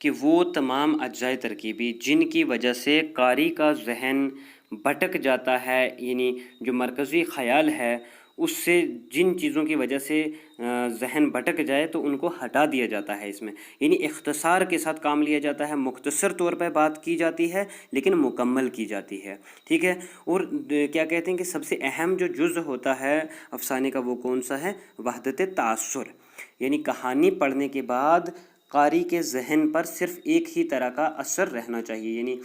کہ وہ تمام اجزائے ترکیبی جن کی وجہ سے قاری کا ذہن بھٹک جاتا ہے، یعنی جو مرکزی خیال ہے اس سے جن چیزوں کی وجہ سے ذہن بھٹک جائے تو ان کو ہٹا دیا جاتا ہے اس میں، یعنی اختصار کے ساتھ کام لیا جاتا ہے، مختصر طور پہ بات کی جاتی ہے لیکن مکمل کی جاتی ہے، ٹھیک ہے۔ اور کیا کہتے ہیں کہ سب سے اہم جو جزء ہوتا ہے افسانے کا وہ کون سا ہے؟ وحدت تاثر، یعنی کہانی پڑھنے کے بعد قاری کے ذہن پر صرف ایک ہی طرح کا اثر رہنا چاہیے، یعنی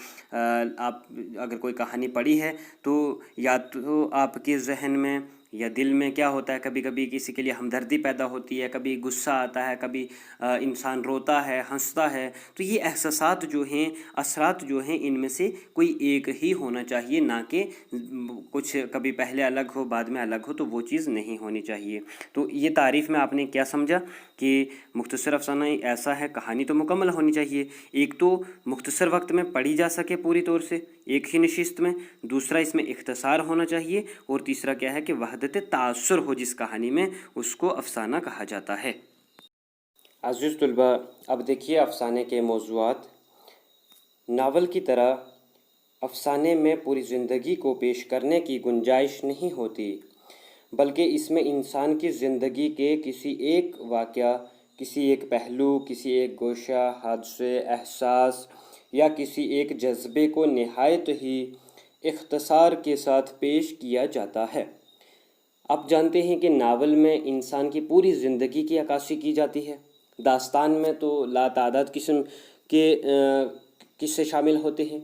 آپ اگر کوئی کہانی پڑھی ہے تو یا تو آپ کے ذہن میں یا دل میں کیا ہوتا ہے، کبھی کبھی کسی کے لیے ہمدردی پیدا ہوتی ہے، کبھی غصہ آتا ہے، کبھی انسان روتا ہے، ہنستا ہے، تو یہ احساسات جو ہیں، اثرات جو ہیں، ان میں سے کوئی ایک ہی ہونا چاہیے، نہ کہ کچھ کبھی پہلے الگ ہو بعد میں الگ ہو، تو وہ چیز نہیں ہونی چاہیے۔ تو یہ تعریف میں آپ نے کیا سمجھا کہ مختصر افسانہ ایسا ہے، کہانی تو مکمل ہونی چاہیے، ایک تو مختصر وقت میں پڑھی جا سکے پوری طور سے ایک ہی نشست میں، دوسرا اس میں اختصار ہونا چاہیے، اور تیسرا کیا ہے کہ وحدت تاثر ہو جس کہانی میں، اس کو افسانہ کہا جاتا ہے۔ عزیز طلباء، اب دیکھیے افسانے کے موضوعات۔ ناول کی طرح افسانے میں پوری زندگی کو پیش کرنے کی گنجائش نہیں ہوتی، بلکہ اس میں انسان کی زندگی کے کسی ایک واقعہ، کسی ایک پہلو، کسی ایک گوشہ، حادثے، احساس یا کسی ایک جذبے کو نہایت ہی اختصار کے ساتھ پیش کیا جاتا ہے۔ آپ جانتے ہیں کہ ناول میں انسان کی پوری زندگی کی عکاسی کی جاتی ہے، داستان میں تو لاتعداد قسم کے قصے شامل ہوتے ہیں،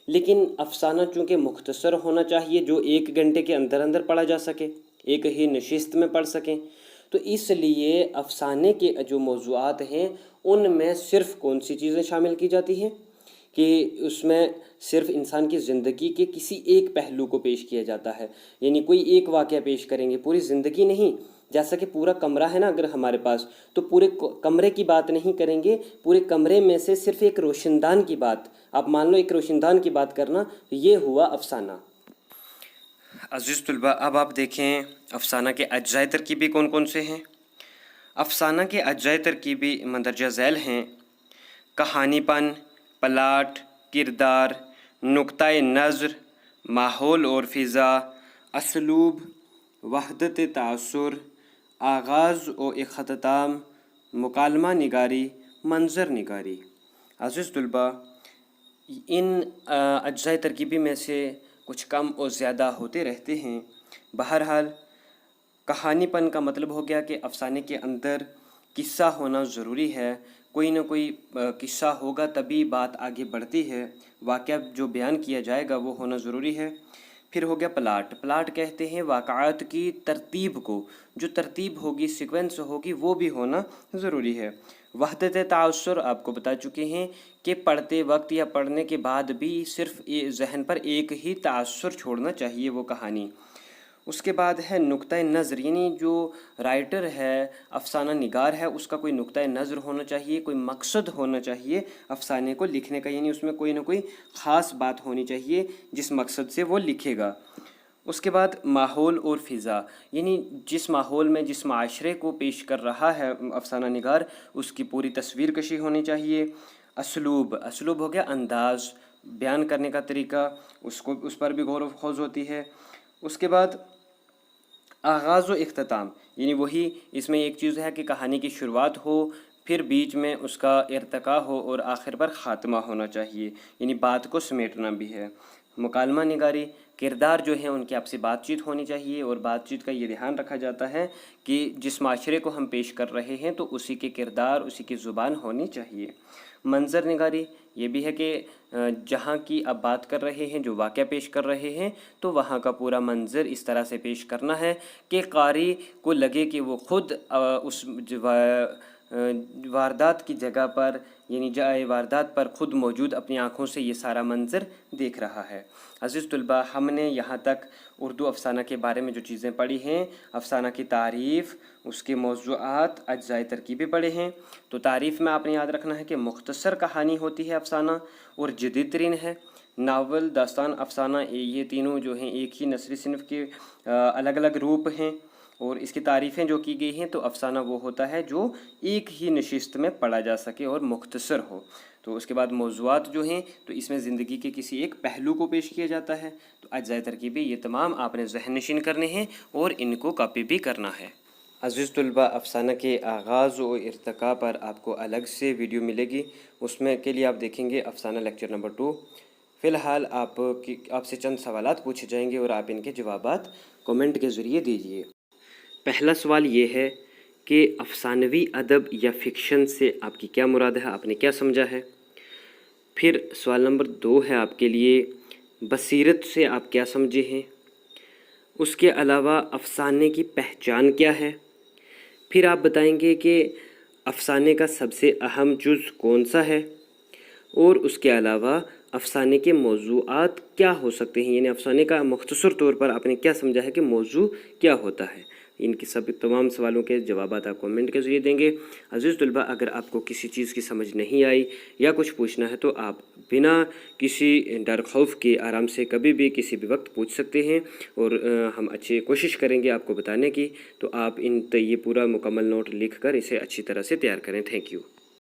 لیکن افسانہ چونکہ مختصر ہونا چاہیے، جو 1 گھنٹے کے اندر اندر پڑھا جا سکے، ایک ہی نشست میں پڑھ سکیں، تو اس لیے افسانے کے جو موضوعات ہیں ان میں صرف کون سی چیزیں شامل کی جاتی ہیں کہ اس میں صرف انسان کی زندگی کے کسی ایک پہلو کو پیش کیا جاتا ہے، یعنی کوئی ایک واقعہ پیش کریں گے، پوری زندگی نہیں۔ جیسا کہ پورا کمرہ ہے نا اگر ہمارے پاس، تو پورے کمرے کی بات نہیں کریں گے، پورے کمرے میں سے صرف ایک روشن دان کی بات، آپ مان لو ایک روشن دان کی بات کرنا، یہ ہوا افسانہ۔ عزیز طلباء، اب آپ دیکھیں افسانہ کے اجزائے ترکیبی کون کون سے ہیں۔ افسانہ کے اجزائے ترکیبی مندرجہ ذیل ہیں: کہانی پن، پلاٹ، کردار، نقطۂ نظر، ماحول اور فضا، اسلوب، وحدت تاثر، آغاز و اختتام، مکالمہ نگاری، منظر نگاری۔ عزیز طلباء، ان اجزائے ترکیبی میں سے کچھ کم اور زیادہ ہوتے رہتے ہیں۔ بہرحال کہانی پن کا مطلب ہو گیا کہ افسانے کے اندر قصہ ہونا ضروری ہے، کوئی نہ کوئی قصہ ہوگا تبھی بات آگے بڑھتی ہے، واقعہ جو بیان کیا جائے گا وہ ہونا ضروری ہے۔ پھر ہو گیا پلاٹ۔ پلاٹ کہتے ہیں واقعات کی ترتیب کو، جو ترتیب ہوگی، سیکوینس ہوگی، وہ بھی ہونا ضروری ہے۔ وحدت تاثر آپ کو بتا چکے ہیں کہ پڑھتے وقت یا پڑھنے کے بعد بھی صرف ذہن پر ایک ہی تاثر چھوڑنا چاہیے وہ کہانی۔ اس کے بعد ہے نقطۂ نظر، یعنی جو رائٹر ہے، افسانہ نگار ہے، اس کا کوئی نقطۂ نظر ہونا چاہیے، کوئی مقصد ہونا چاہیے افسانے کو لکھنے کا، یعنی اس میں کوئی نہ کوئی خاص بات ہونی چاہیے جس مقصد سے وہ لکھے گا۔ اس کے بعد ماحول اور فضا، یعنی جس ماحول میں جس معاشرے کو پیش کر رہا ہے افسانہ نگار، اس کی پوری تصویر کشی ہونی چاہیے۔ اسلوب، اسلوب ہو گیا انداز، بیان کرنے کا طریقہ، اس پر بھی غور و خوض ہوتی ہے۔ اس کے بعد آغاز و اختتام، یعنی وہی اس میں ایک چیز ہے کہ کہانی کی شروعات ہو، پھر بیچ میں اس کا ارتقاء ہو اور آخر پر خاتمہ ہونا چاہیے، یعنی بات کو سمیٹنا بھی ہے۔ مکالمہ نگاری، کردار جو ہیں ان کی آپسی بات چیت ہونی چاہیے، اور بات چیت کا یہ دھیان رکھا جاتا ہے کہ جس معاشرے کو ہم پیش کر رہے ہیں تو اسی کے کردار، اسی کی زبان ہونی چاہیے۔ منظر نگاری، یہ بھی ہے کہ جہاں کی اب بات کر رہے ہیں، جو واقعہ پیش کر رہے ہیں، تو وہاں کا پورا منظر اس طرح سے پیش کرنا ہے کہ قاری کو لگے کہ وہ خود اس واردات کی جگہ پر، یعنی جائے واردات پر خود موجود اپنی آنکھوں سے یہ سارا منظر دیکھ رہا ہے۔ عزیز طلباء، ہم نے یہاں تک اردو افسانہ کے بارے میں جو چیزیں پڑھی ہیں، افسانہ کی تعریف، اس کے موضوعات، اجزائے ترکیبیں پڑھے ہیں۔ تو تعریف میں آپ نے یاد رکھنا ہے کہ مختصر کہانی ہوتی ہے افسانہ، اور جدید ترین ہے۔ ناول، داستان، افسانہ، یہ تینوں جو ہیں ایک ہی نثری صنف کے الگ الگ روپ ہیں، اور اس کی تعریفیں جو کی گئی ہیں تو افسانہ وہ ہوتا ہے جو ایک ہی نشست میں پڑھا جا سکے اور مختصر ہو۔ تو اس کے بعد موضوعات جو ہیں تو اس میں زندگی کے کسی ایک پہلو کو پیش کیا جاتا ہے۔ تو اجزائے ترکیبی یہ تمام آپ نے ذہن نشین کرنے ہیں اور ان کو کاپی بھی کرنا ہے۔ عزیز طلباء، افسانہ کے آغاز و ارتقاء پر آپ کو الگ سے ویڈیو ملے گی، اس میں کے لیے آپ دیکھیں گے افسانہ لیکچر نمبر 2۔ فی الحال آپ سے چند سوالات پوچھے جائیں گے اور آپ ان کے جوابات کومنٹ کے ذریعے دیجیے۔ پہلا سوال یہ ہے کہ افسانوی ادب یا فکشن سے آپ کی کیا مراد ہے، آپ نے کیا سمجھا ہے؟ پھر سوال نمبر 2 ہے آپ کے لیے بصیرت سے آپ کیا سمجھے ہیں؟ اس کے علاوہ افسانے کی پہچان کیا ہے؟ پھر آپ بتائیں گے کہ افسانے کا سب سے اہم جز کون سا ہے؟ اور اس کے علاوہ افسانے کے موضوعات کیا ہو سکتے ہیں، یعنی افسانے کا مختصر طور پر آپ نے کیا سمجھا ہے کہ موضوع کیا ہوتا ہے؟ ان کی تمام سوالوں کے جوابات آپ کمنٹ کے ذریعے دیں گے۔ عزیز طلباء، اگر آپ کو کسی چیز کی سمجھ نہیں آئی یا کچھ پوچھنا ہے تو آپ بنا کسی ڈر خوف کے آرام سے کبھی بھی کسی بھی وقت پوچھ سکتے ہیں، اور ہم اچھی کوشش کریں گے آپ کو بتانے کی۔ تو آپ یہ پورا مکمل نوٹ لکھ کر اسے اچھی طرح سے تیار کریں۔ Thank you.